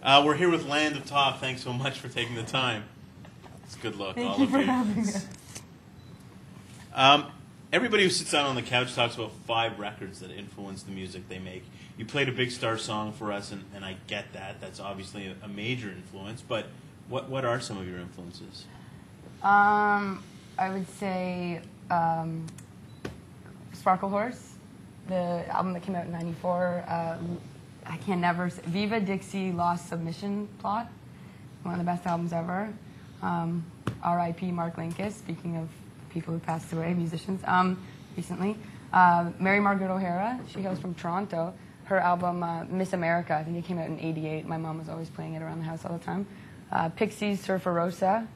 We're here with Land of Talk. Thanks so much for taking the time. It's good luck, Thank all you of for you. having us. Everybody who sits down on the couch talks about 5 records that influence the music they make. You played a Big Star song for us, and I get that. That's obviously a major influence. But what are some of your influences? I would say Sparkle Horse, the album that came out in '94. I can never say Viva Dixie Lost Submission Plot, one of the best albums ever. R.I.P. Mark Linkous, speaking of people who passed away, musicians, recently. Mary Margaret O'Hara, she hails from Toronto. Her album, Miss America, I think it came out in '88. My mom was always playing it around the house all the time. Pixies, Surfer Rosa.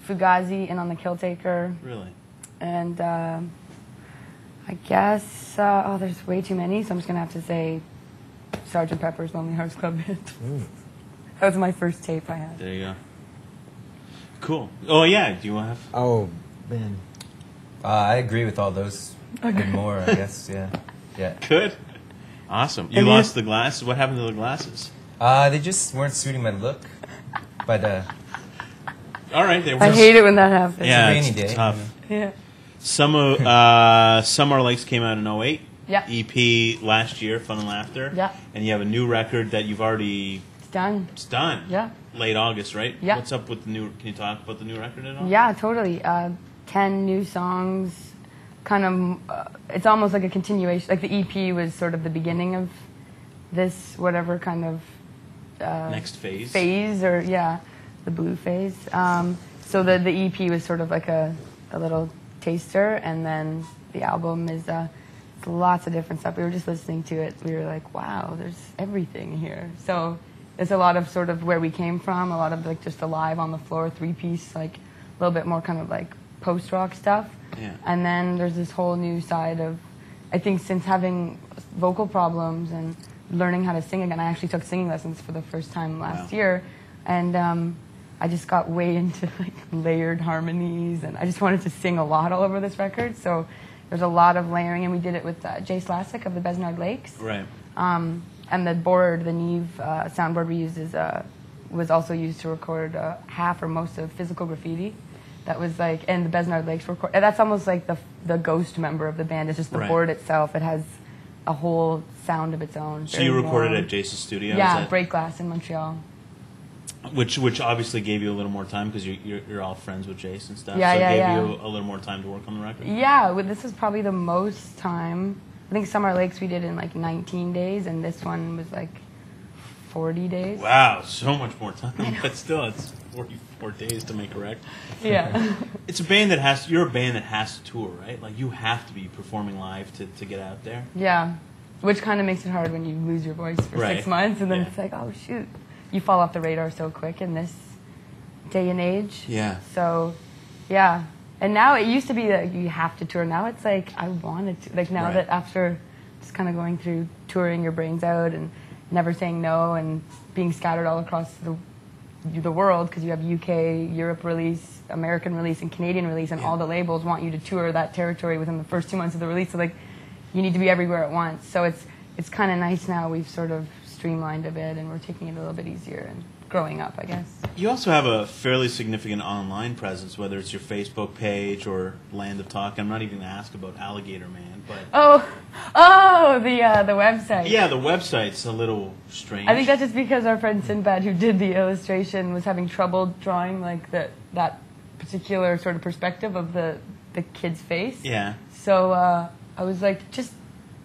Fugazi, In on the Killtaker. Really? And I guess, there's way too many, so I'm just going to have to say Sgt. Pepper's Lonely Hearts Club Band. That was my first tape I had. There you go. Cool. Oh, yeah. Do you have... Oh, man. I agree with all those and more, I guess. Yeah. Good. Awesome. You lost the glasses. What happened to the glasses? They just weren't suiting my look. But, all right. They were. I hate it when that happens. Yeah, rainy it's day, tough. Yeah. Some Our Lakes came out in '08. Yeah. EP last year, Fun and Laughter. Yeah. And you have a new record that you've already... It's done. It's done. Yeah. Late August, right? Yeah. What's up with the new... Can you talk about the new record at all? Yeah, totally. 10 new songs. Kind of, it's almost like a continuation. Like the EP was sort of the beginning of this, whatever kind of... Next phase. Or, yeah, the blue phase. So the EP was sort of like a little taster, and then the album is lots of different stuff. We were just listening to it. We were like, wow, there's everything here. So it's a lot of sort of where we came from, a lot of like just a live on the floor 3-piece, like a little bit more kind of like post-rock stuff. Yeah. And then there's this whole new side of, I think since having vocal problems and learning how to sing again, I actually took singing lessons for the first time last year. And I just got way into like layered harmonies, and I just wanted to sing a lot all over this record. So there's a lot of layering, and we did it with Jay Slasic of the Besnard Lakes. Right. And the board, the Neve soundboard we used was also used to record half or most of Physical Graffiti. That was like, and the Besnard Lakes record. That's almost like the ghost member of the band. It's just the board itself. It has a whole sound of its own. So you recorded at Jason's studio? Yeah, Break Glass in Montreal. Which obviously gave you a little more time because you're all friends with Jason and stuff. Yeah, so yeah, it yeah. gave you a little more time to work on the record? Yeah, this was probably the most time. I think Summer Lakes we did in like 19 days, and this one was like 40 days. Wow, so much more time. But still, it's 44 days to make a record. Yeah. It's a band that has, you're a band that has to tour, right? Like you have to be performing live to get out there. Yeah, which kind of makes it hard when you lose your voice for 6 months, and then it's like, oh shoot. You fall off the radar so quick in this day and age. Yeah. So, yeah. And now it used to be that you have to tour. Now it's like I wanted to. Like now that after just kind of going through touring your brains out and never saying no and being scattered all across the world because you have UK, Europe release, American release, and Canadian release, and all the labels want you to tour that territory within the first 2 months of the release. So like you need to be everywhere at once. So it's kind of nice now. We've sort of streamlined a bit, and we're taking it a little bit easier and growing up, I guess. You also have a fairly significant online presence, whether it's your Facebook page or Land of Talk. I'm not even going to ask about Alligator Man, but... the website. Yeah, the website's a little strange. I think that's just because our friend Sinbad, who did the illustration, was having trouble drawing like that particular sort of perspective of the kid's face. Yeah. So I was like, just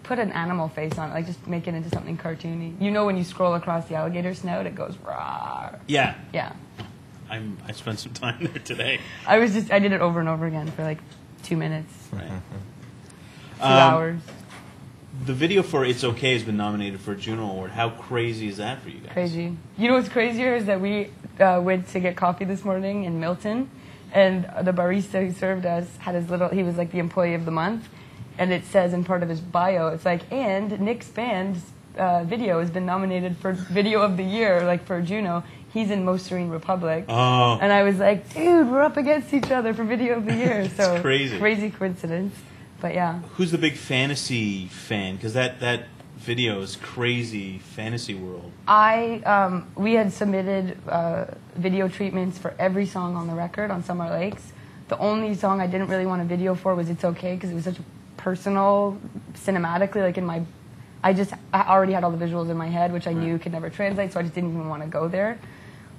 put an animal face on it, like just make it into something cartoony. You know when you scroll across the alligator snout, it goes rawr. Yeah. Yeah. I spent some time there today. I did it over and over again for like 2 minutes. Right. 2 hours. The video for It's Okay has been nominated for a Juno Award. How crazy is that for you guys? Crazy. You know what's crazier is that we went to get coffee this morning in Milton, and the barista who served us had he was like the employee of the month. And it says in part of his bio, it's like, and Nick's band's video has been nominated for Video of the Year, like for Juno. He's in Most Serene Republic. Oh. And I was like, dude, we're up against each other for Video of the Year. So crazy. Crazy coincidence. But yeah. Who's the big fantasy fan? Because that videos, crazy fantasy world. We had submitted video treatments for every song on the record on Summer Lakes. The only song I didn't really want a video for was It's Okay, because it was such a personal, cinematically, like I already had all the visuals in my head, which I knew could never translate, so I just didn't even want to go there.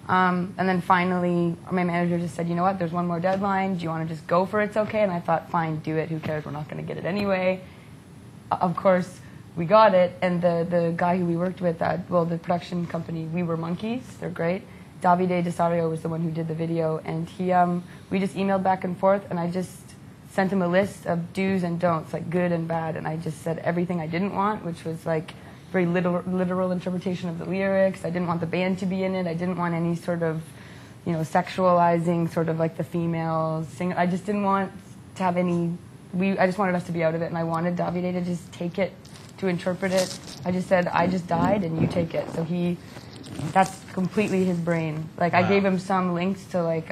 And then finally, my manager just said, you know what, there's one more deadline. Do you want to just go for It's Okay? And I thought, fine, do it. Who cares? We're not going to get it anyway. Of course, we got it. And the guy who we worked with, the production company, We Were Monkeys, they're great. Davide Desario was the one who did the video. And we just emailed back and forth, and I just sent him a list of do's and don'ts, like good and bad. And I just said everything I didn't want, which was like very literal interpretation of the lyrics. I didn't want the band to be in it. I didn't want any sort of, sexualizing sort of like the female singer. I just didn't want to have any. I just wanted us to be out of it, and I wanted Davide to just take it, to interpret it. I just said, I just died, and you take it. So that's completely his brain. Like, wow. I gave him some links to like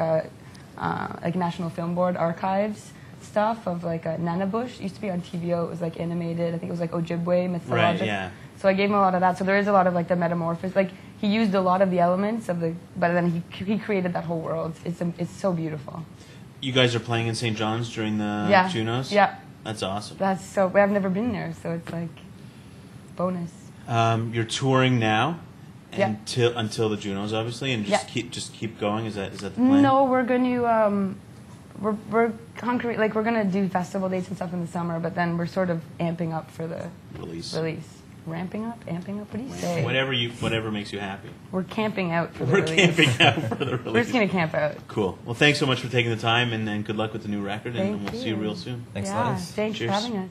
National Film Board archives stuff of like Nana Bush. It used to be on TVO. It was like animated. I think it was like Ojibwe mythologic. Right, yeah. So I gave him a lot of that. So there is a lot of like the metamorphosis. Like he used a lot of the elements of but then he created that whole world. It's so beautiful. You guys are playing in St. John's during the Junos? Yeah. That's awesome. I've never been there, so it's like bonus. You're touring now Yeah. until the Junos, obviously, and just keep going. Is that the plan? No, we're going to we're concrete. Like we're going to do festival dates and stuff in the summer, but then we're sort of amping up for the release. Ramping up, amping up. What do you say? Whatever makes you happy. We're camping out for the release. We're camping out for the release. We're just going to camp out. Cool. Well, thanks so much for taking the time, and good luck with the new record, and we'll see you real soon. Thanks a lot. Thanks for having us.